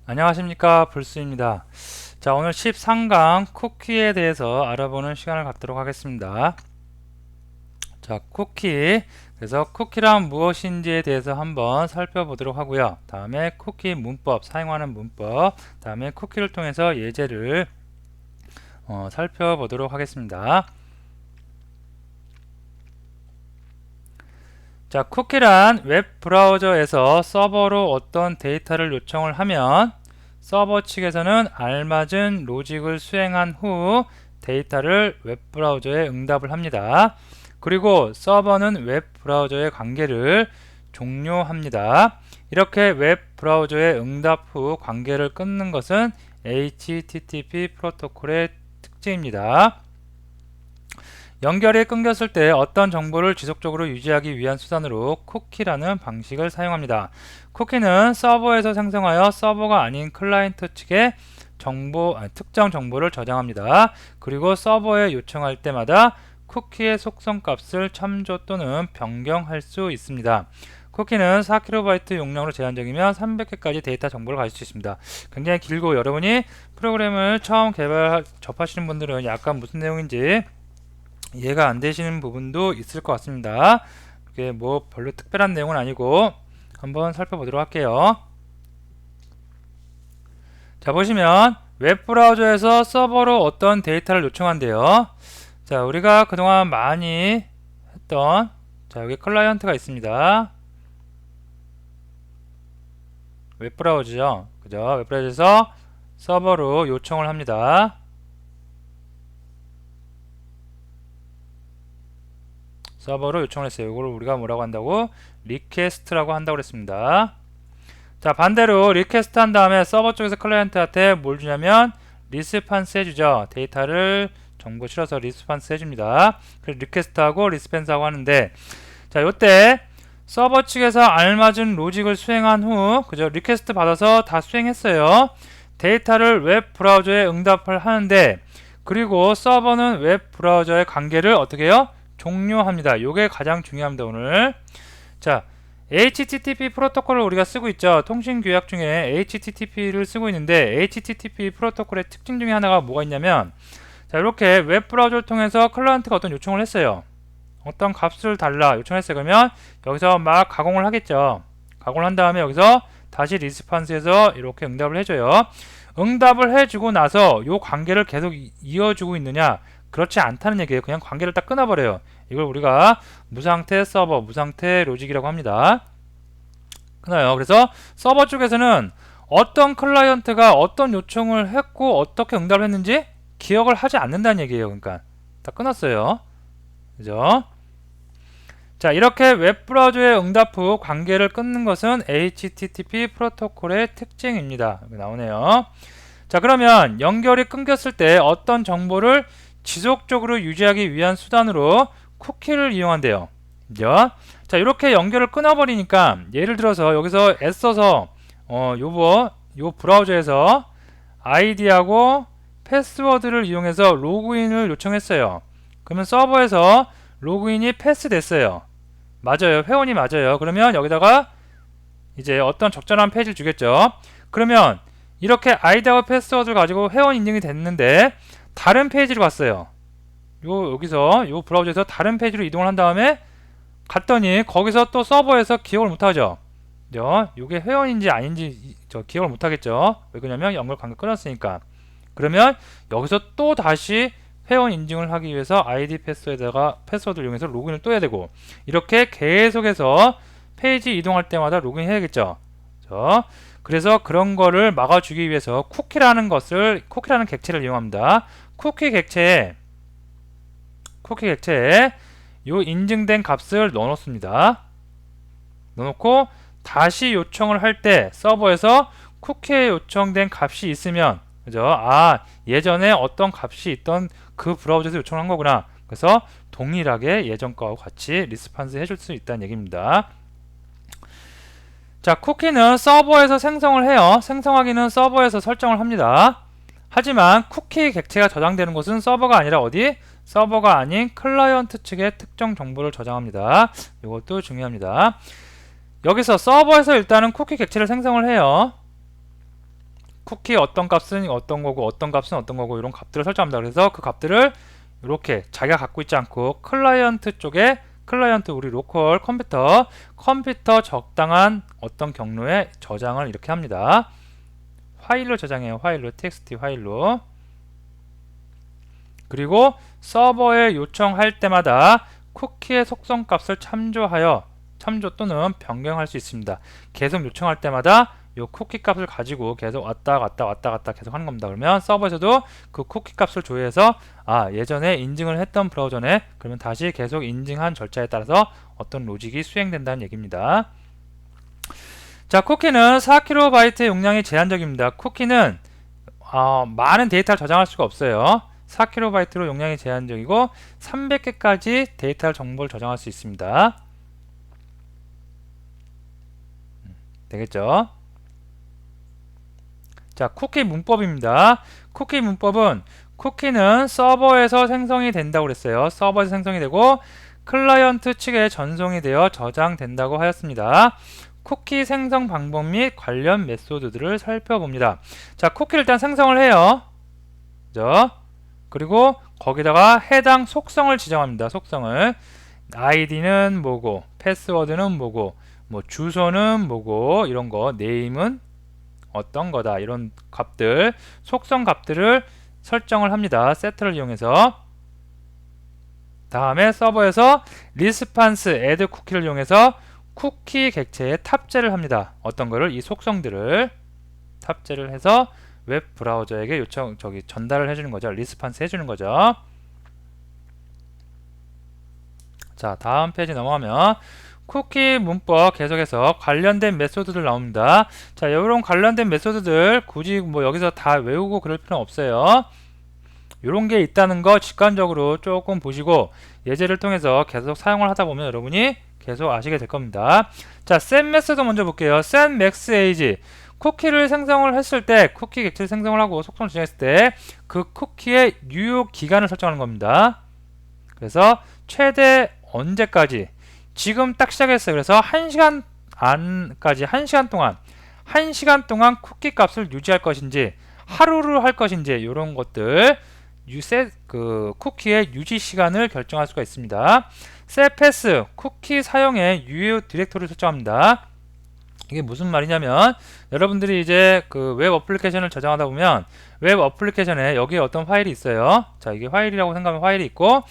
안녕하십니까, 불수입니다. 자, 오늘 13강 쿠키에 대해서 알아보는 시간을 갖도록 하겠습니다. 자, 쿠키. 그래서 쿠키란 무엇인지에 대해서 한번 살펴보도록 하고요. 다음에 쿠키 문법, 사용하는 문법, 다음에 쿠키를 통해서 예제를 살펴보도록 하겠습니다. 자, 쿠키란 웹 브라우저에서 서버로 어떤 데이터를 요청을 하면 서버 측에서는 알맞은 로직을 수행한 후 데이터를 웹 브라우저에 응답을 합니다. 그리고 서버는 웹 브라우저의 관계를 종료합니다. 이렇게 웹 브라우저의 응답 후 관계를 끊는 것은 HTTP 프로토콜의 특징입니다. 연결이 끊겼을 때 어떤 정보를 지속적으로 유지하기 위한 수단으로 쿠키라는 방식을 사용합니다. 쿠키는 서버에서 생성하여 서버가 아닌 클라이언트 측에 특정 정보를 저장합니다. 그리고 서버에 요청할 때마다 쿠키의 속성 값을 참조 또는 변경할 수 있습니다. 쿠키는 4KB 용량으로 제한적이며 300개까지 데이터 정보를 가질 수 있습니다. 굉장히 길고 여러분이 프로그램을 처음 접하시는 분들은 약간 무슨 내용인지 이해가 안 되시는 부분도 있을 것 같습니다. 이게 뭐 별로 특별한 내용은 아니고 한번 살펴보도록 할게요. 자, 보시면 웹브라우저에서 서버로 어떤 데이터를 요청한대요. 자, 우리가 그동안 많이 했던 여기 클라이언트가 있습니다. 웹브라우저죠. 그죠? 웹브라우저에서 서버로 요청을 합니다. 서버로 요청을 했어요. 이걸 우리가 뭐라고 한다고? 리퀘스트라고 한다고 그랬습니다. 자, 반대로 리퀘스트 한 다음에 서버 쪽에서 클라이언트한테 뭘 주냐면 리스판스 해주죠. 데이터를 정보 실어서 리스판스 해줍니다. 그래서 리퀘스트하고 리스판스하고 하는데, 자, 요때 서버 측에서 알맞은 로직을 수행한 후, 그죠? 리퀘스트 받아서 다 수행했어요. 데이터를 웹 브라우저에 응답을 하는데, 그리고 서버는 웹 브라우저의 관계를 어떻게 해요? 종료합니다. 요게 가장 중요합니다, 오늘. 자, HTTP 프로토콜을 우리가 쓰고 있죠. 통신 규약 중에 HTTP를 쓰고 있는데 HTTP 프로토콜의 특징 중에 하나가 뭐가 있냐면, 자, 이렇게 웹 브라우저를 통해서 클라이언트가 어떤 요청을 했어요. 어떤 값을 달라 요청했어요. 그러면 여기서 막 가공을 하겠죠. 가공을 한 다음에 여기서 다시 리스판스에서 이렇게 응답을 해줘요. 응답을 해주고 나서 요 관계를 계속 이어주고 있느냐? 그렇지 않다는 얘기예요. 그냥 관계를 딱 끊어버려요. 이걸 우리가 무상태 서버, 무상태 로직이라고 합니다. 끊어요. 그래서 서버 쪽에서는 어떤 클라이언트가 어떤 요청을 했고 어떻게 응답을 했는지 기억을 하지 않는다는 얘기예요. 그러니까 다 끊었어요. 그죠? 자, 이렇게 웹브라우저의 응답 후 관계를 끊는 것은 HTTP 프로토콜의 특징입니다. 여기 나오네요. 자, 그러면 연결이 끊겼을 때 어떤 정보를 지속적으로 유지하기 위한 수단으로 쿠키를 이용한대요. 그죠? 자, 이렇게 연결을 끊어버리니까 예를 들어서 여기서 애써서 요 브라우저에서 아이디하고 패스워드를 이용해서 로그인을 요청했어요. 그러면 서버에서 로그인이 패스됐어요. 맞아요. 회원이 맞아요. 그러면 여기다가 이제 어떤 적절한 페이지를 주겠죠. 그러면 이렇게 아이디와 패스워드를 가지고 회원 인증이 됐는데 다른 페이지로 갔어요. 여기서 요 브라우저에서 다른 페이지로 이동을 한 다음에 갔더니 거기서 또 서버에서 기억을 못하죠. 이게 회원인지 아닌지 기억을 못하겠죠. 왜 그러냐면 연결 관계 끊었으니까. 그러면 여기서 또 다시 회원 인증을 하기 위해서 아이디 패스워드에다가 패스워드를 이용해서 로그인을 또 해야 되고, 이렇게 계속해서 페이지 이동할 때마다 로그인 해야겠죠. 그래서 그런 거를 막아주기 위해서 쿠키라는 객체를 이용합니다. 쿠키 객체에 요 인증된 값을 넣어놓습니다. 넣어놓고 다시 요청을 할 때 서버에서 쿠키에 요청된 값이 있으면, 그죠? 예전에 어떤 값이 있던 그 브라우저에서 요청을 한 거구나. 그래서 동일하게 예전 거하고 같이 리스판스 해줄 수 있다는 얘기입니다. 자, 쿠키는 서버에서 생성을 해요. 생성하기는 서버에서 설정을 합니다. 하지만 쿠키 객체가 저장되는 곳은 서버가 아니라 어디? 서버가 아닌 클라이언트 측의 특정 정보를 저장합니다. 이것도 중요합니다. 여기서 서버에서 일단은 쿠키 객체를 생성을 해요. 쿠키 어떤 값은 어떤 거고 어떤 값은 어떤 거고 이런 값들을 설정합니다. 그래서 그 값들을 이렇게 자기가 갖고 있지 않고 클라이언트 쪽에 클라이언트 우리 로컬 컴퓨터 적당한 어떤 경로에 저장을 이렇게 합니다. 파일로 저장해요. 파일로 txt 파일로. 그리고 서버에 요청할 때마다 쿠키의 속성 값을 참조 또는 변경할 수 있습니다. 계속 요청할 때마다 요 쿠키 값을 가지고 계속 왔다 갔다 계속 하는 겁니다. 그러면 서버에서도 그 쿠키 값을 조회해서 예전에 인증을 했던 브라우저네 그러면 다시 계속 인증한 절차에 따라서 어떤 로직이 수행된다는 얘기입니다. 자, 쿠키는 4KB 용량이 제한적입니다. 쿠키는 많은 데이터를 저장할 수가 없어요. 4KB 용량이 제한적이고 300개까지 데이터 정보를 저장할 수 있습니다. 되겠죠? 자, 쿠키 문법입니다. 쿠키 문법은 쿠키는 서버에서 생성이 된다고 그랬어요. 서버에서 생성이 되고 클라이언트 측에 전송이 되어 저장된다고 하였습니다. 쿠키 생성 방법 및 관련 메소드들을 살펴봅니다. 자, 쿠키를 일단 생성을 해요. 그죠? 그리고 거기다가 해당 속성을 지정합니다. 속성을 아이디는 뭐고 패스워드는 뭐고 뭐 주소는 뭐고 이런 거 네임은 어떤 거다 이런 값들 속성 값들을 설정을 합니다. 세트를 이용해서 다음에 서버에서 리스판스 애드 쿠키를 이용해서 쿠키 객체에 탑재를 합니다. 어떤 거를 이 속성들을 탑재를 해서 웹 브라우저에게 전달을 해주는 거죠. 리스판스 해주는 거죠. 자, 다음 페이지 넘어가면 쿠키 문법 계속해서 관련된 메소드들 나옵니다. 자, 이런 관련된 메소드들 굳이 뭐 여기서 다 외우고 그럴 필요는 없어요. 이런 게 있다는 거 직관적으로 조금 보시고 예제를 통해서 계속 사용을 하다 보면 여러분이 계속 아시게 될 겁니다. 자, set 메소드 먼저 볼게요. set max age 쿠키를 생성을 했을 때 쿠키 객체를 생성을 하고 속성을 지정했을 때 그 쿠키의 유효 기간을 설정하는 겁니다. 그래서 최대 언제까지 지금 딱 시작했어요. 그래서 1시간 안까지 1시간 동안 쿠키 값을 유지할 것인지 하루를 할 것인지 이런 것들 그 쿠키의 유지 시간을 결정할 수가 있습니다. set pass 쿠키 사용의 유효 디렉토리를 설정합니다. 이게 무슨 말이냐면 여러분들이 이제 그 웹 어플리케이션을 저장하다 보면 웹 어플리케이션에 여기에 어떤 파일이 있어요. 자, 이게 파일이라고 생각하면 파일이 있고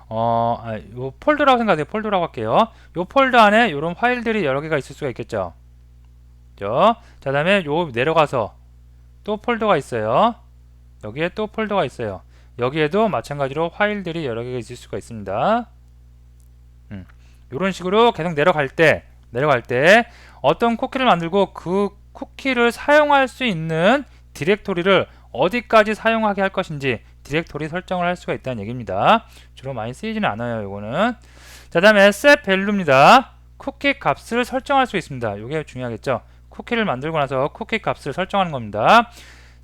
요 폴더라고 생각해요. 폴더라고 할게요. 요 폴더 안에 요런 파일들이 여러 개가 있을 수가 있겠죠. 자, 다음에 요 내려가서 또 폴더가 있어요. 여기에 또 폴더가 있어요. 여기에도 마찬가지로 파일들이 여러 개가 있을 수가 있습니다. 요런 식으로 계속 내려갈 때 어떤 쿠키를 만들고 그 쿠키를 사용할 수 있는 디렉토리를 어디까지 사용하게 할 것인지 디렉토리 설정을 할 수가 있다는 얘기입니다. 주로 많이 쓰이지는 않아요. 요거는. 자, 다음에 set value입니다. 쿠키 값을 설정할 수 있습니다. 요게 중요하겠죠. 쿠키를 만들고 나서 쿠키 값을 설정하는 겁니다.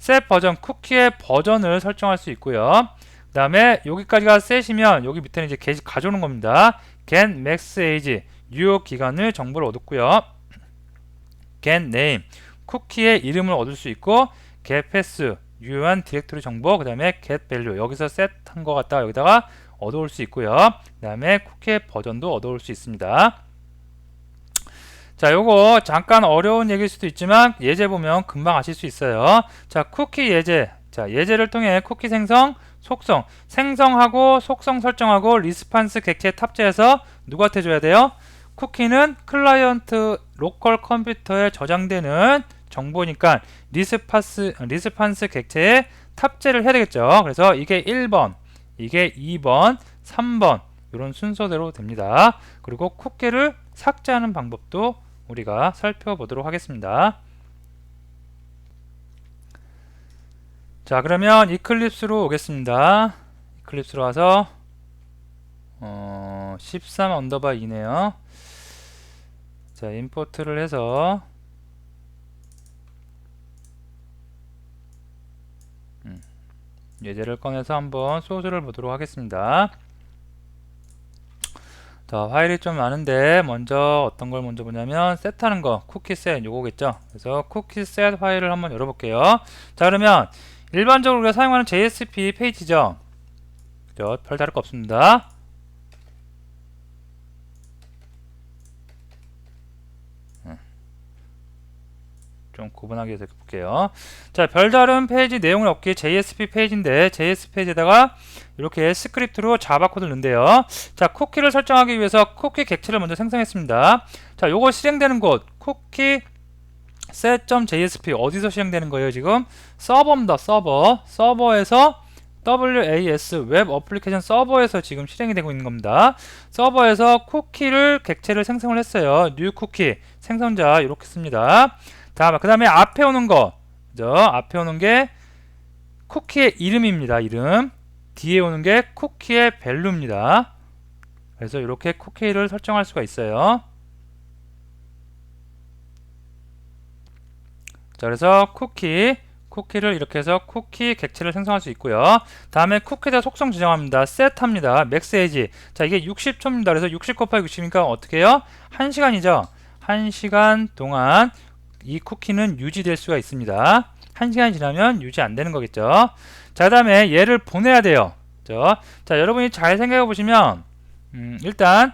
set 버전 쿠키의 버전을 설정할 수 있고요. 그 다음에 여기까지가 set이면 여기 밑에는 이제 계속 가져오는 겁니다. get max age 유효 기간을 정보를 얻었고요. get name 쿠키의 이름을 얻을 수 있고 get path 유효한 디렉토리 정보 그 다음에 get value 여기서 set 한 거 갖다가 여기다가 얻어올 수 있고요. 그 다음에 쿠키의 버전도 얻어올 수 있습니다. 자, 요거 잠깐 어려운 얘기일 수도 있지만 예제 보면 금방 아실 수 있어요. 자, 쿠키 예제. 자, 예제를 통해 쿠키 생성, 속성, 생성하고 속성 설정하고 리스판스 객체에 탑재해서 누구한테 줘야 돼요? 쿠키는 클라이언트 로컬 컴퓨터에 저장되는 정보니까 리스판스 객체에 탑재를 해야 되겠죠. 그래서 이게 1번, 이게 2번, 3번 이런 순서대로 됩니다. 그리고 쿠키를 삭제하는 방법도 우리가 살펴보도록 하겠습니다. 자, 그러면 이클립스로 오겠습니다. 이클립스로 와서 13 언더바 2네요. 자, 임포트를 해서 예제를 꺼내서 한번 소스를 보도록 하겠습니다. 자, 파일이 좀 많은데 먼저 어떤 걸 먼저 보냐면 셋하는 거, 쿠키 셋 요거겠죠. 그래서 쿠키 셋 파일을 한번 열어볼게요. 자, 그러면 일반적으로 우리가 사용하는 JSP 페이지죠. 그죠? 별 다를 거 없습니다. 좀 구분하게 해서 볼게요. 자, 별다른 페이지 내용을 얻기 JSP 페이지인데 JSP 페이지에다가 이렇게 스크립트로 자바 코드를 넣는데요. 자, 쿠키를 설정하기 위해서 쿠키 객체를 먼저 생성했습니다. 자, 요거 실행되는 곳 쿠키 set.jsp 어디서 실행되는 거예요? 지금 서버입니다. 서버에서 WAS 웹 어플리케이션 서버에서 지금 실행이 되고 있는 겁니다. 서버에서 쿠키를 객체를 생성을 했어요. new 쿠키 생성자 이렇게 씁니다. 그 다음에 앞에 오는 거, 그죠? 앞에 오는 게 쿠키의 이름입니다. 이름. 뒤에 오는 게 쿠키의 밸류입니다. 그래서 이렇게 쿠키를 설정할 수가 있어요. 자, 그래서 쿠키를 이렇게 해서 쿠키 객체를 생성할 수 있고요. 다음에 쿠키에다 속성 지정합니다. set합니다. max age. 자, 이게 60초입니다. 그래서 60 곱하기 60이니까 어떻게 해요? 1시간이죠. 1시간 동안 이 쿠키는 유지될 수가 있습니다. 1시간이 지나면 유지 안 되는 거겠죠. 자, 그 다음에 얘를 보내야 돼요. 그죠? 자, 여러분이 잘 생각해 보시면 일단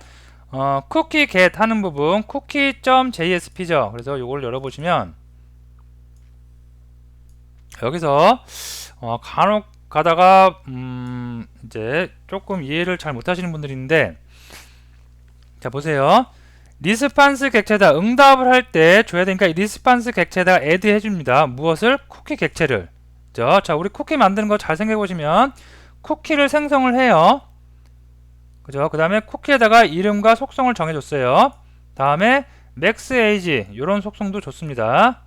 쿠키 get 하는 부분 cookie.jsp죠. 그래서 이걸 열어보시면 여기서 간혹 가다가 이제 조금 이해를 잘 못하시는 분들이 있는데, 자, 보세요. 리스판스 객체에다 응답을 할 때 줘야 되니까 이 리스판스 객체에다가 add 해줍니다. 무엇을? 쿠키 객체를. 자, 우리 쿠키 만드는 거 잘 생각해 보시면 쿠키를 생성을 해요. 그죠? 그 다음에 쿠키에다가 이름과 속성을 정해줬어요. 다음에 max age 이런 속성도 줬습니다.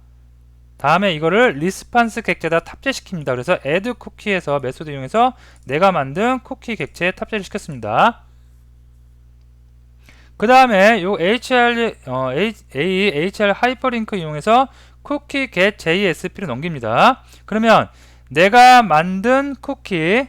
다음에 이거를 리스판스 객체에다 탑재시킵니다. 그래서 add 쿠키에서 메소드 이용해서 내가 만든 쿠키 객체에 탑재를 시켰습니다. 그 다음에 요 HR 하이퍼링크 이용해서 쿠키 get JSP를 넘깁니다. 그러면 내가 만든 쿠키가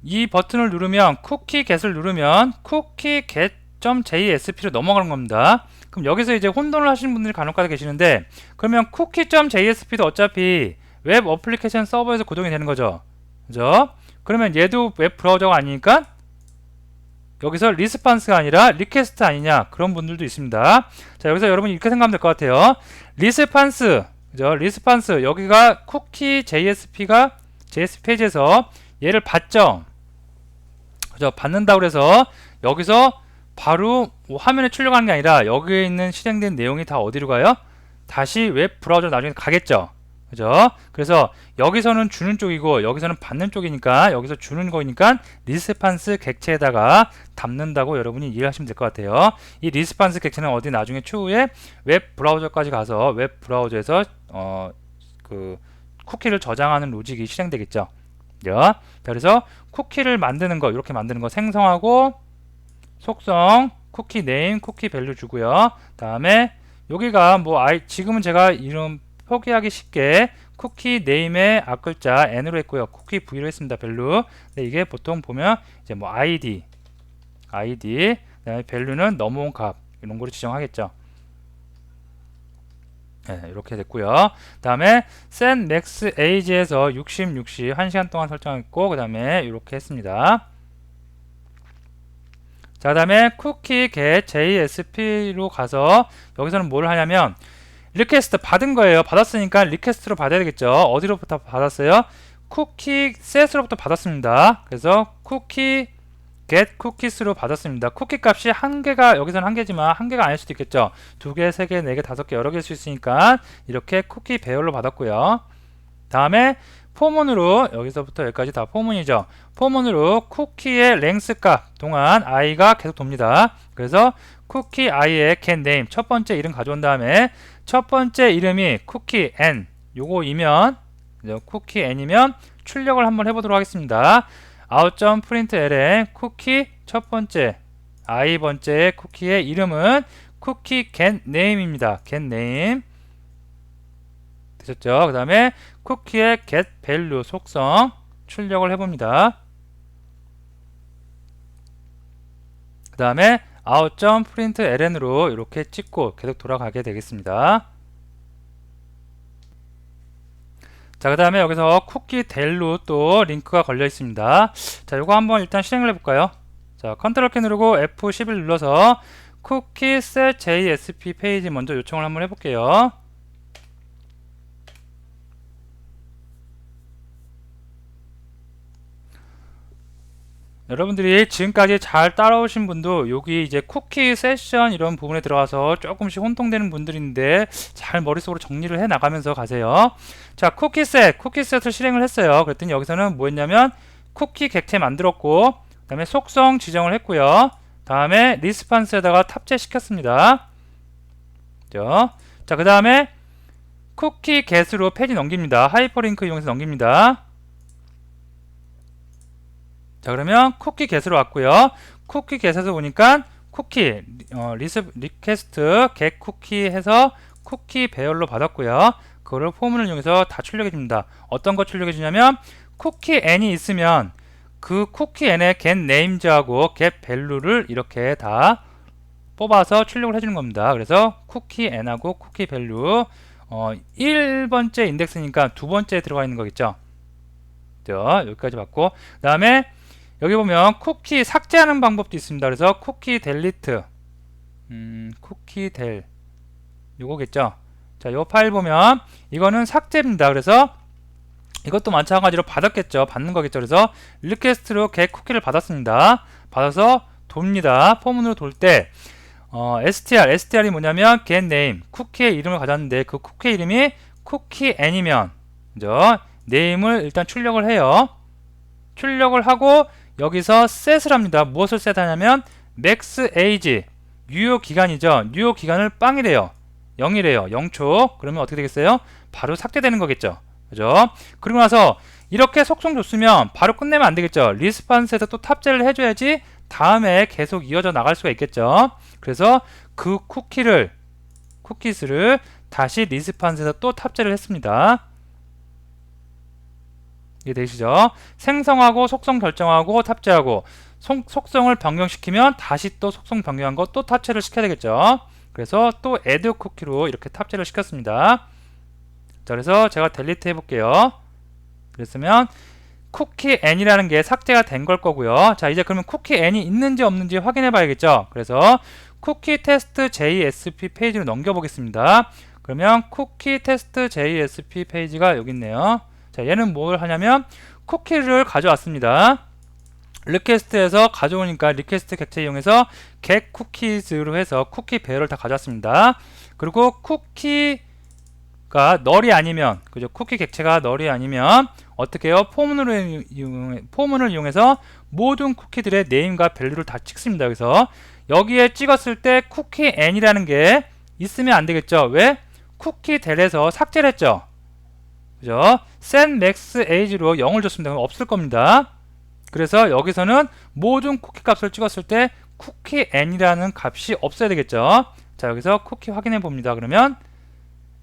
이 버튼을 누르면 쿠키 get을 누르면 쿠키 get.jsp로 넘어가는 겁니다. 그럼 여기서 이제 혼돈을 하시는 분들이 간혹가다 계시는데, 그러면 쿠키.jsp도 어차피 웹 어플리케이션 서버에서 구동이 되는 거죠. 그죠? 그러면 얘도 웹 브라우저가 아니니까 여기서 리스판스가 아니라 리퀘스트 아니냐, 그런 분들도 있습니다. 자, 여기서 여러분이 이렇게 생각하면 될 것 같아요. 리스판스, 그죠? 리스판스, 여기가 쿠키 JSP가 JSP 페이지에서 얘를 받죠. 그죠? 받는다고 그래서 여기서 바로 화면에 출력하는 게 아니라 여기에 있는 실행된 내용이 다 어디로 가요? 다시 웹 브라우저 나중에 가겠죠. 그죠? 그래서 여기서는 주는 쪽이고 여기서는 받는 쪽이니까 여기서 주는 거니까 리스판스 객체에다가 담는다고 여러분이 이해하시면 될 것 같아요. 이 리스판스 객체는 어디 나중에 추후에 웹 브라우저까지 가서 웹 브라우저에서 그 쿠키를 저장하는 로직이 실행되겠죠. 자, 그래서 쿠키를 만드는 거, 이렇게 만드는 거 생성하고 속성 쿠키 네임 쿠키 밸류 주고요. 다음에 여기가 뭐 지금은 제가 이름 포기하기 쉽게 쿠키 네임의 앞글자 n으로 했고요. 쿠키 v로 했습니다. 밸류. 근데 이게 보통 보면 이제 뭐 id 그다음에 밸류는 넘어온 값 이런 거로 지정하겠죠. 네, 이렇게 됐고요. 다음에 set max age에서 60 1시간 동안 설정했고, 그 다음에 이렇게 했습니다. 자, 그 다음에 쿠키 get JSP로 가서 여기서는 뭘 하냐면 리퀘스트 받은 거예요. 받았으니까 리퀘스트로 받아야 되겠죠. 어디로부터 받았어요? 쿠키 set으로부터 받았습니다. 그래서 쿠키 get cookies로 받았습니다. 쿠키 값이 한 개가, 여기서는 한 개지만 한 개가 아닐 수도 있겠죠. 두 개, 세 개, 네 개, 다섯 개, 여러 개일 수 있으니까 이렇게 쿠키 배열로 받았고요. 다음에 포문으로, 여기서부터 여기까지 다 포문이죠. 포문으로 쿠키의 랭스 값 동안 i가 계속 돕니다. 그래서 쿠키 i의 get name 첫 번째 이름 가져온 다음에 첫 번째 이름이 쿠키 n 요거이면, 쿠키 n이면 출력을 한번 해보도록 하겠습니다. out.println 쿠키 첫 번째 i 번째 쿠키의 이름은 쿠키 get name입니다. get name 되셨죠? 그 다음에 쿠키의 get value 속성 출력을 해봅니다. 그 다음에 out.println으로 이렇게 찍고 계속 돌아가게 되겠습니다. 자, 그 다음에 여기서 쿠키 델로 또 링크가 걸려 있습니다. 자, 요거 한번 일단 실행을 해볼까요? 자, 컨트롤 키 누르고 F11 눌러서 쿠키 set JSP 페이지 먼저 요청을 한번 해볼게요. 여러분들이 지금까지 잘 따라오신 분도 여기 이제 쿠키 세션 이런 부분에 들어가서 조금씩 혼동되는 분들인데 잘 머릿속으로 정리를 해 나가면서 가세요. 자, 쿠키셋을 실행을 했어요. 그랬더니 여기서는 뭐 했냐면 쿠키 객체 만들었고, 그 다음에 속성 지정을 했고요. 다음에 리스판스에다가 탑재시켰습니다. 자, 그 다음에 쿠키 get으로 페이지 넘깁니다. 하이퍼링크 이용해서 넘깁니다. 자, 그러면 쿠키 get으로 왔고요. 쿠키 get에서 보니까 쿠키 리퀘스트 get 쿠키 해서 쿠키 배열로 받았고요. 그거를 포문을 이용해서 다 출력해 줍니다. 어떤 거 출력해 주냐면 쿠키 n이 있으면 그 쿠키 n의 get names하고 get value를 이렇게 다 뽑아서 출력을 해주는 겁니다. 그래서 쿠키 n하고 쿠키 value 1번째 인덱스니까 두 번째에 들어가 있는 거겠죠. 여기까지 받고, 그 다음에 여기 보면 쿠키 삭제하는 방법도 있습니다. 그래서 쿠키 델리트 쿠키 델 요거겠죠. 자, 요 파일 보면 이거는 삭제입니다. 그래서 이것도 마찬가지로 받았겠죠. 받는 거겠죠. 그래서 리퀘스트로 get 쿠키를 받았습니다. 받아서 돕니다. 포문으로 돌 때 str이 뭐냐면 get name 쿠키의 이름을 가졌는데 그 쿠키 이름이 쿠키 n이면 그죠? name을 일단 출력을 해요. 출력을 하고 여기서 set을 합니다. 무엇을 set하냐면 max age 유효 기간이죠. 유효 기간을 빵이래요. 0이래요. 0초. 그러면 어떻게 되겠어요? 바로 삭제되는 거겠죠. 그죠? 그리고 나서 이렇게 속성 줬으면 바로 끝내면 안 되겠죠. 리스판스에서 또 탑재를 해줘야지 다음에 계속 이어져 나갈 수가 있겠죠. 그래서 그 쿠키스를 다시 리스판스에서 또 탑재를 했습니다. 이해 되시죠? 생성하고 속성 결정하고 탑재하고 속성을 변경시키면 다시 또 속성 변경한 거 또 탑재를 시켜야 되겠죠. 그래서 또 add 쿠키로 이렇게 탑재를 시켰습니다. 자, 그래서 제가 델리트 해볼게요. 그랬으면 쿠키 n이라는 게 삭제가 된 걸 거고요. 자, 이제 그러면 쿠키 n이 있는지 없는지 확인해 봐야겠죠. 그래서 쿠키 테스트 JSP 페이지로 넘겨 보겠습니다. 그러면 쿠키 테스트 JSP 페이지가 여기 있네요. 자, 얘는 뭘 하냐면 쿠키를 가져왔습니다. 리퀘스트에서 가져오니까 리퀘스트 객체 이용해서 get cookies로 해서 쿠키 배열을 다 가져왔습니다. 그리고 쿠키가 널이 아니면, 그죠? 쿠키 객체가 널이 아니면 어떻게 해요? 포문을 이용해서 모든 쿠키들의 네임과 밸류를 다 찍습니다. 그래서 여기에 찍었을 때 쿠키 n이라는 게 있으면 안 되겠죠. 왜? 쿠키 델에서 삭제를 했죠. 그죠? set max age로 0을 줬습니다. 그럼 없을 겁니다. 그래서 여기서는 모든 쿠키 값을 찍었을 때 쿠키 n이라는 값이 없어야 되겠죠. 자, 여기서 쿠키 확인해 봅니다. 그러면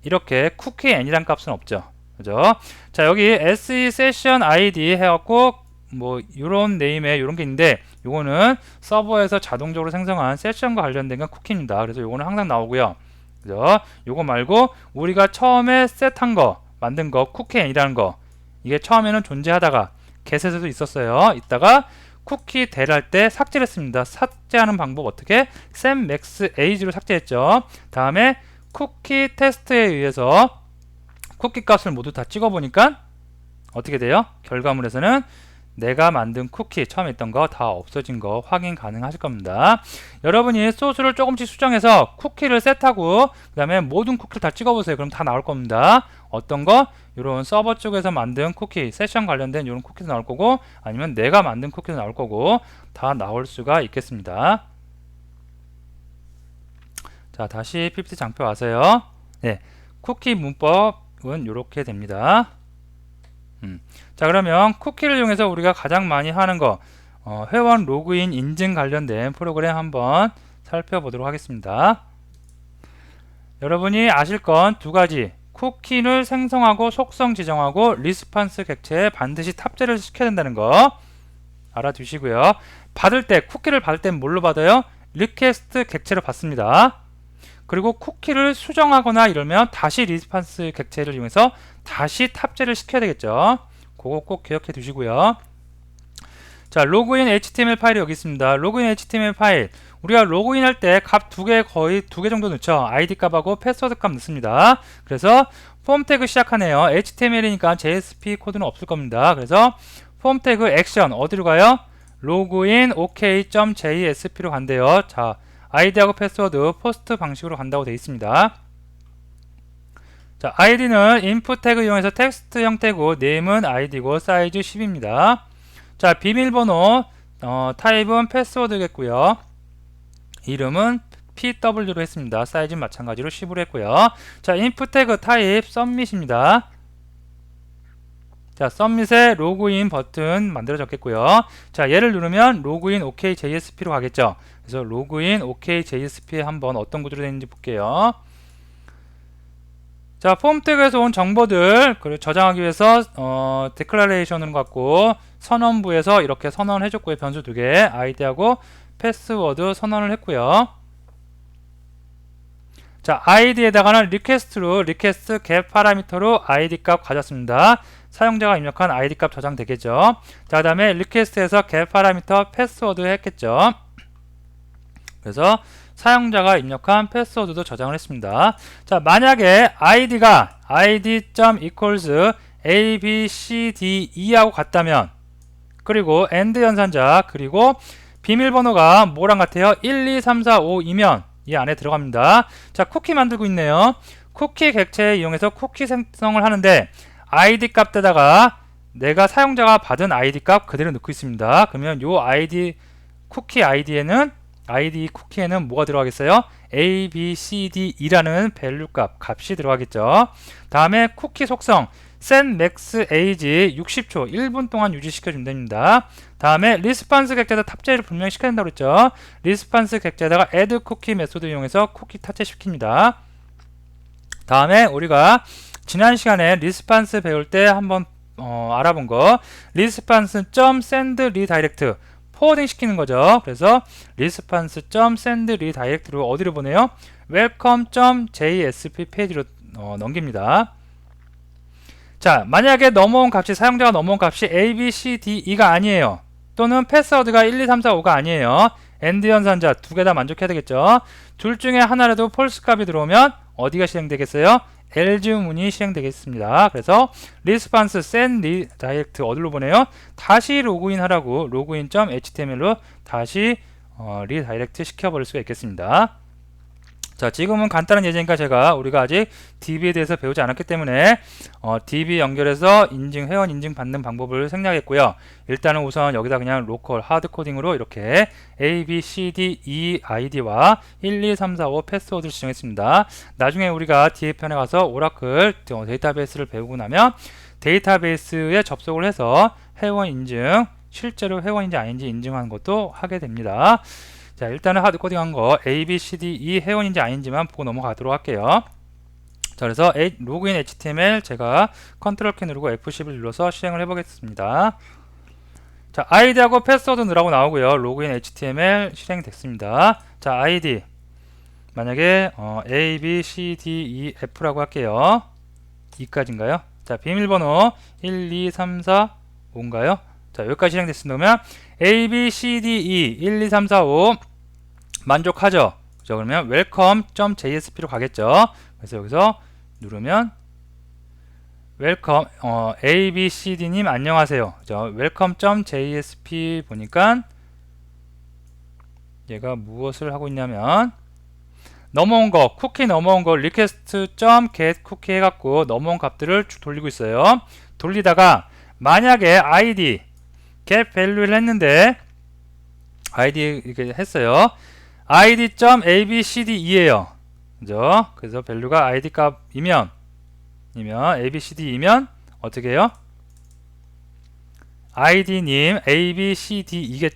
이렇게 쿠키 n이란 값은 없죠. 그죠? 자, 여기 se session id 해갖고 뭐 이런 네임에 이런 게 있는데 요거는 서버에서 자동적으로 생성한 세션과 관련된 건 쿠키입니다. 그래서 요거는 항상 나오고요. 그죠? 요거 말고 우리가 처음에 셋한 거 만든 거 쿠키 n이라는 거, 이게 처음에는 존재하다가 get에서도 있었어요. 이따가 쿠키 델 할 때 삭제를 했습니다. 삭제하는 방법 어떻게? set max age로 삭제했죠. 다음에 쿠키 테스트에 의해서 쿠키 값을 모두 다 찍어보니까 어떻게 돼요? 결과물에서는 내가 만든 쿠키 처음에 있던 거 다 없어진 거 확인 가능하실 겁니다. 여러분이 소스를 조금씩 수정해서 쿠키를 셋하고 그 다음에 모든 쿠키를 다 찍어보세요. 그럼 다 나올 겁니다. 어떤 거? 이런 서버 쪽에서 만든 쿠키, 세션 관련된 이런 쿠키도 나올 거고, 아니면 내가 만든 쿠키도 나올 거고, 다 나올 수가 있겠습니다. 자, 다시 PPT 장표 와서요. 네, 쿠키 문법은 이렇게 됩니다. 자, 그러면 쿠키를 이용해서 우리가 가장 많이 하는 거 회원 로그인 인증 관련된 프로그램 한번 살펴보도록 하겠습니다. 여러분이 아실 건 두 가지, 쿠키를 생성하고 속성 지정하고 리스판스 객체에 반드시 탑재를 시켜야 된다는 거 알아두시고요. 받을 때 쿠키를 받을 때 뭘로 받아요? 리퀘스트 객체로 받습니다. 그리고 쿠키를 수정하거나 이러면 다시 리스판스 객체를 이용해서 다시 탑재를 시켜야 되겠죠. 그거 꼭 기억해 두시고요. 자, 로그인 HTML 파일이 여기 있습니다. 로그인 HTML 파일. 우리가 로그인 할 때 값 거의 2개 정도 넣죠. ID 값하고 패스워드 값 넣습니다. 그래서 폼 태그 시작하네요. HTML이니까 JSP 코드는 없을 겁니다. 그래서 폼 태그 액션 어디로 가요? 로그인 ok.jsp로 간대요. 자, 아이디하고 패스워드 포스트 방식으로 간다고 되어 있습니다. 자, 아이디는 인풋 태그 이용해서 텍스트 형태고 네임은 아이디고 사이즈 10입니다. 자, 비밀번호 타입은 패스워드겠고요. 이름은 PW로 했습니다. 사이즈는 마찬가지로 10으로 했고요. 자, 인풋 태그 타입 submit입니다. 자, submit에 로그인 버튼 만들어졌겠고요. 자, 얘를 누르면 로그인 OK JSP로 가겠죠. 그래서 로그인 OK JSP 한번 어떤 구조로 되는지 볼게요. 자, 폼 태그에서 온 정보들 그리고 저장하기 위해서 데클러레이션으로 갖고 선언부에서 이렇게 선언을 해줬고요. 변수 2개 아이디하고 패스워드 선언을 했고요. 자, 아이디에다가는 리퀘스트로 리퀘스트 get 파라미터로 아이디 값 가졌습니다. 사용자가 입력한 아이디 값 저장되겠죠. 자, 그 다음에 리퀘스트에서 get 파라미터 패스워드 했겠죠. 그래서 사용자가 입력한 패스워드도 저장을 했습니다. 자, 만약에 아이디가 id.equals abcde하고 같다면 그리고 AND 연산자 그리고 비밀번호가 뭐랑 같아요? 1, 2, 3, 4, 5이면 이 안에 들어갑니다. 자, 쿠키 만들고 있네요. 쿠키 객체 이용해서 쿠키 생성을 하는데 id 값에다가 내가 사용자가 받은 id 값 그대로 넣고 있습니다. 그러면 요 id 쿠키 아이디에는 id 쿠키에는 뭐가 들어가겠어요? a, b, c, d이라는 밸류 값이 들어가겠죠. 다음에 쿠키 속성 set max age 60초 1분 동안 유지시켜 준답니다. 다음에 리스판스 객체에다 탑재를 분명히 시켜야 된다고 그랬죠. 리스판스 객체에다가 add 쿠키 메소드 이용해서 쿠키 탑재시킵니다. 다음에 우리가 지난 시간에 리스판스 배울 때 한번 알아본 거 리스판스.send redirect 포워딩 시키는 거죠. 그래서 response.send redirect로 어디로 보내요? welcome.jsp 페이지로 넘깁니다. 자, 만약에 넘어온 값이 사용자가 넘어온 값이 a, b, c, d, e가 아니에요. 또는 패스워드가 1, 2, 3, 4, 5가 아니에요. AND 연산자 두 개 다 만족해야 되겠죠. 둘 중에 하나라도 폴스 값이 들어오면 어디가 실행되겠어요? else 문이 실행되겠습니다. 그래서 response send redirect 어디로 보내요? 다시 로그인 하라고 login.html로 다시 리다이렉트 시켜버릴 수가 있겠습니다. 자, 지금은 간단한 예제니까 우리가 아직 DB에 대해서 배우지 않았기 때문에 DB 연결해서 회원 인증 받는 방법을 생략했고요. 일단은 우선 여기다 그냥 로컬 하드 코딩으로 이렇게 A, B, C, D, E 아이디와 1, 2, 3, 4, 5 패스워드를 지정했습니다. 나중에 우리가 뒤에 편에 가서 오라클 데이터베이스를 배우고 나면 데이터베이스에 접속을 해서 회원 인증, 실제로 회원인지 아닌지 인증하는 것도 하게 됩니다. 자, 일단은 하드 코딩한 거 A, B, C, D, E 회원인지 아닌지만 보고 넘어가도록 할게요. 자, 그래서 로그인 HTML 제가 컨트롤 키 누르고 F10을 눌러서 실행을 해보겠습니다. 자, 아이디하고 패스워드 넣으라고 나오고요. 로그인 HTML 실행됐습니다. 자, 아이디 만약에 A, B, C, D, E, F라고 할게요. 2까지인가요? 자, 비밀번호 1, 2, 3, 4, 5인가요? 자, 여기까지 실행됐으면 A, B, C, D, E 1, 2, 3, 4, 5 만족하죠? 그죠? 그러면 welcome.jsp로 가겠죠? 그래서 여기서 누르면 welcome ABCD님 안녕하세요. 그죠? welcome.jsp 보니까 얘가 무엇을 하고 있냐면 넘어온 거 쿠키 넘어온 거 request.get 쿠키 해갖고 넘어온 값들을 쭉 돌리고 있어요. 돌리다가 만약에 id get value를 했는데 id 이렇게 했어요. id.abcd이에요. 그죠? 그래서 밸류가 id 값이면 abcd이면 어떻게 해요? id님 abcd님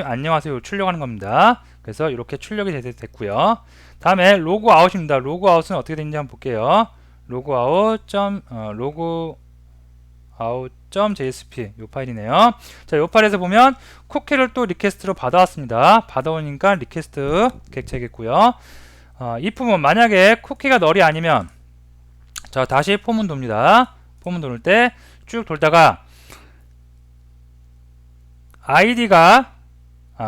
안녕하세요 출력하는 겁니다. 그래서 이렇게 출력이 됐고요. 다음에 로그아웃입니다. 로그아웃은 어떻게 되는지 한번 볼게요. 로그아웃 out.jsp 요 파일이네요. 자, 요 파일에서 보면 쿠키를 또 리퀘스트로 받아왔습니다. 받아오니까 리퀘스트 객체겠고요. 이 부분 만약에 쿠키가 널이 아니면 자, 다시 포문 돕니다. 포문 돌 때 쭉 돌다가 아이디가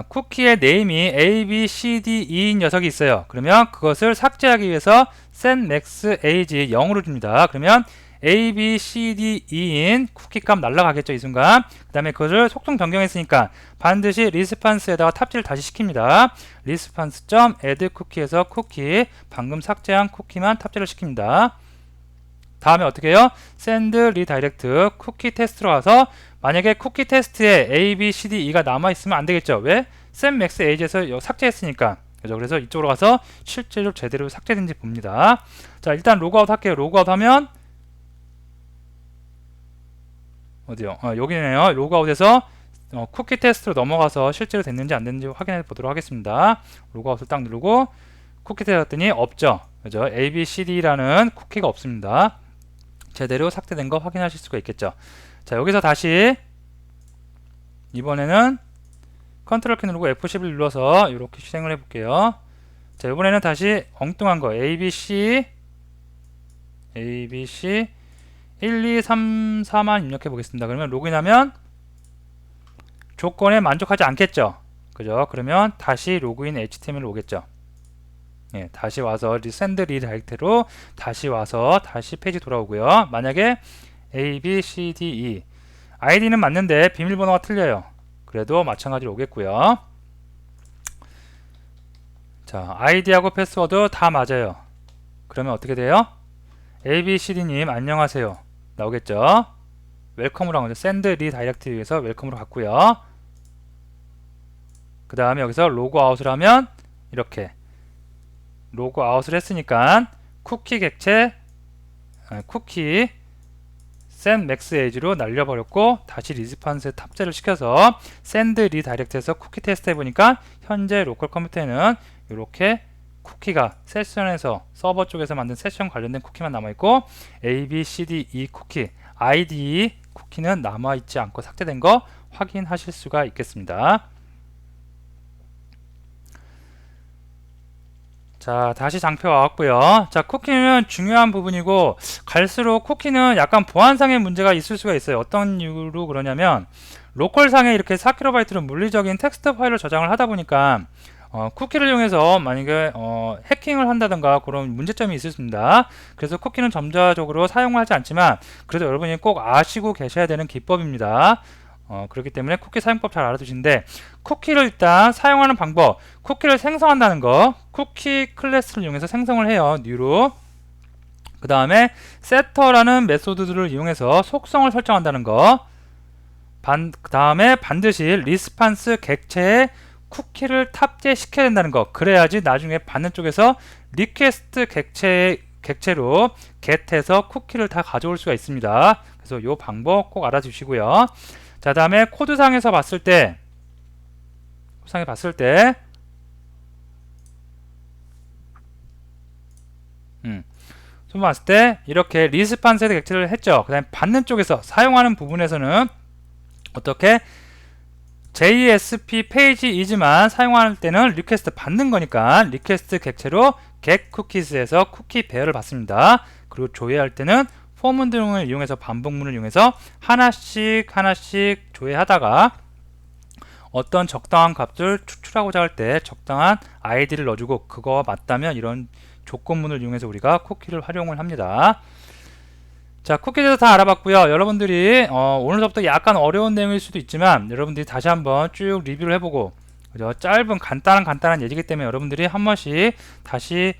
쿠키의 네임이 A, B, C, D, E인 녀석이 있어요. 그러면 그것을 삭제하기 위해서 setMaxAge 0으로 줍니다. 그러면 A, B, C, D, E인 쿠키 값 날라가겠죠, 이 순간. 그 다음에 그것을 속성 변경했으니까 반드시 리스판스에다가 탑재를 다시 시킵니다. response.add 쿠키에서 쿠키, 방금 삭제한 쿠키만 탑재를 시킵니다. 다음에 어떻게 해요? send redirect 쿠키 테스트로 가서 만약에 쿠키 테스트에 A, B, C, D, E가 남아있으면 안되겠죠. 왜? setMaxAge에서 삭제했으니까. 그죠? 그래서 이쪽으로 가서 실제로 제대로 삭제된지 봅니다. 자, 일단 로그아웃 할게요. 로그아웃 하면 어디요? 여기네요. 로그아웃에서 쿠키 테스트로 넘어가서 실제로 됐는지 안 됐는지 확인해 보도록 하겠습니다. 로그아웃을 딱 누르고 쿠키 테스트 했더니 없죠. 그죠? A, B, C, D라는 쿠키가 없습니다. 제대로 삭제된 거 확인하실 수가 있겠죠. 자, 여기서 다시 이번에는 컨트롤 키 누르고 F11 눌러서 이렇게 실행을 해볼게요. 자, 이번에는 다시 엉뚱한 거 ABC 1, 2, 3, 4만 입력해 보겠습니다. 그러면 로그인하면 조건에 만족하지 않겠죠. 그죠? 그러면 다시 로그인 HTML 오겠죠. 예, 다시 와서 send redirect로 다시 와서 다시 페이지 돌아오고요. 만약에 A, B, C, D, E 아이디는 맞는데 비밀번호가 틀려요. 그래도 마찬가지로 오겠고요. 자, 아이디하고 패스워드 다 맞아요. 그러면 어떻게 돼요? ABCD님 안녕하세요 나오겠죠. 웰컴으로 한 거죠. send redirect 위해서 웰컴으로 갔고요. 그 다음에 여기서 로그아웃을 하면 이렇게 로그아웃을 했으니까 쿠키 객체 쿠키 setMaxAge로 날려버렸고 다시 리스판스에 탑재를 시켜서 send redirect에서 쿠키 테스트 해보니까 현재 로컬 컴퓨터에는 이렇게 쿠키가 세션에서 서버 쪽에서 만든 세션 관련된 쿠키만 남아있고 A, B, C, D, E 쿠키 ID 쿠키는 남아있지 않고 삭제된 거 확인하실 수가 있겠습니다. 자, 다시 장표 와왔고요. 자, 쿠키는 중요한 부분이고 갈수록 쿠키는 약간 보안상의 문제가 있을 수가 있어요. 어떤 이유로 그러냐면 로컬상에 이렇게 4KB 물리적인 텍스트 파일을 저장을 하다 보니까 쿠키를 이용해서 만약에 해킹을 한다던가 그런 문제점이 있습니다. 그래서 쿠키는 점자적으로 사용을 하지 않지만 그래도 여러분이 꼭 아시고 계셔야 되는 기법입니다. 그렇기 때문에 쿠키 사용법 잘 알아두시는데 쿠키를 일단 사용하는 방법 쿠키를 생성한다는 거 쿠키 클래스를 이용해서 생성을 해요. 뉴로 그 다음에 setter라는 메소드들을 이용해서 속성을 설정한다는 거 그 다음에 반드시 리스판스 객체에 쿠키를 탑재시켜야 된다는 거 그래야지 나중에 받는 쪽에서 리퀘스트 객체로 get해서 쿠키를 다 가져올 수가 있습니다. 그래서 이 방법 꼭 알아주시고요. 자, 다음에 코드상에서 봤을 때 손 봤을 때 이렇게 리스판스 객체를 했죠. 그 다음에 받는 쪽에서 사용하는 부분에서는 어떻게 JSP 페이지이지만 사용할 때는 리퀘스트 받는 거니까 리퀘스트 객체로 get cookies에서 쿠키 배열을 받습니다. 그리고 조회할 때는 포문 등을 이용해서 반복문을 이용해서 하나씩 조회하다가 어떤 적당한 값을 추출하고자 할 때 적당한 아이디를 넣어주고 그거와 맞다면 이런 조건문을 이용해서 우리가 쿠키를 활용을 합니다. 자, 쿠키에 대해서 다 알아봤고요. 여러분들이 오늘부터 약간 어려운 내용일 수도 있지만 여러분들이 다시 한번 쭉 리뷰를 해보고 그죠? 짧은 간단한 예지기 때문에 여러분들이 한 번씩 다시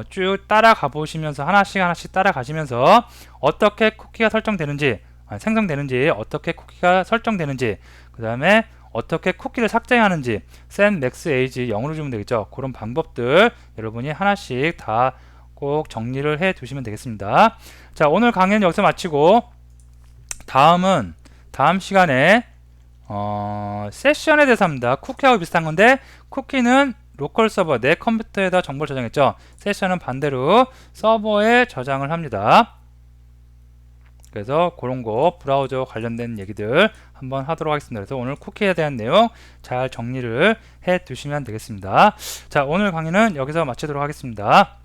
쭉 따라가 보시면서 하나씩 따라가시면서 어떻게 쿠키가 설정되는지 생성되는지 어떻게 쿠키가 설정되는지 그 다음에 어떻게 쿠키를 삭제하는지 setMaxAge 0으로 주면 되겠죠. 그런 방법들 여러분이 하나씩 다 꼭 정리를 해 두시면 되겠습니다. 자, 오늘 강의는 여기서 마치고 다음 시간에 세션에 대해서 합니다. 쿠키하고 비슷한 건데 쿠키는 로컬 서버 내 컴퓨터에다 정보를 저장했죠. 세션은 반대로 서버에 저장을 합니다. 그래서 그런 거 브라우저 관련된 얘기들 한번 하도록 하겠습니다. 그래서 오늘 쿠키에 대한 내용 잘 정리를 해 두시면 되겠습니다. 자, 오늘 강의는 여기서 마치도록 하겠습니다.